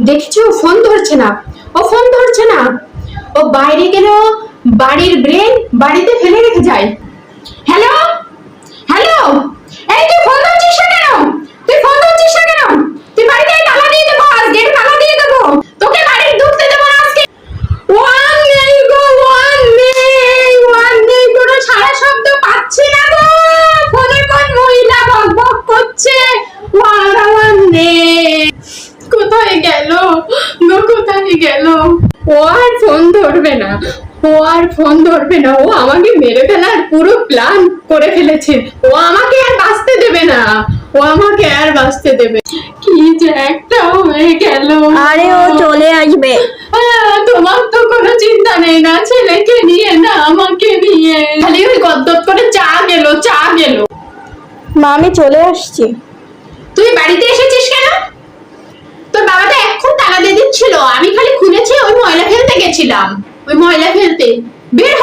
দেখছো ফোন ধরছে না, ও ফোন ধরছে না, ও বাইরে গেল, বাড়ির ব্রেন বাড়িতে ফেলে রেখে যায়। হ্যালো হ্যালো, এই তুই ফোন ধরছিস না কেন? তুই ফোন ধরছিস না কেন? তুই বাড়িতে তালা দিয়ে দেবো, আজ গেট তালা দিয়ে দেবো, তোকে বাড়ি ঢুকতে দেবো না আজকে। ওয়ান নেই গো, ওয়ান নেই, কোনো সারা শব্দ পাচ্ছি না গো। ফোনে কোন মহিলা বকবক করছে? ওয়ান নেই, কোথায় গেল গো, কোথায় গেল? ও আর ফোন ধরবে না, ও আর ফোন ধরবে না, ও আমাকে মেরে ফেলার পুরো প্ল্যান করে ফেলেছে। ও আমাকে আর বাঁচতে দেবে না, ও আমাকে আর বাঁচতে দেবে। কি যে একটা হয়ে গেল। আরে ও চলে আসবে। তোমার তো কোনো চিন্তা নেই না, ছেলেকে নিয়ে না আমাকে নিয়ে, খালি ওই গদ্দপ করে চা গেল, চা গেল। মা আমি চলে আসছি। তুই বাড়িতে এসেছিস কেন? তোর বাবা তো এখন তালা দিয়ে দিচ্ছিল, আমি খালি খুলেছি, ওই ময়লা ফেলতে গেছিলাম, ওই ময়লা ফেলতে। বের হ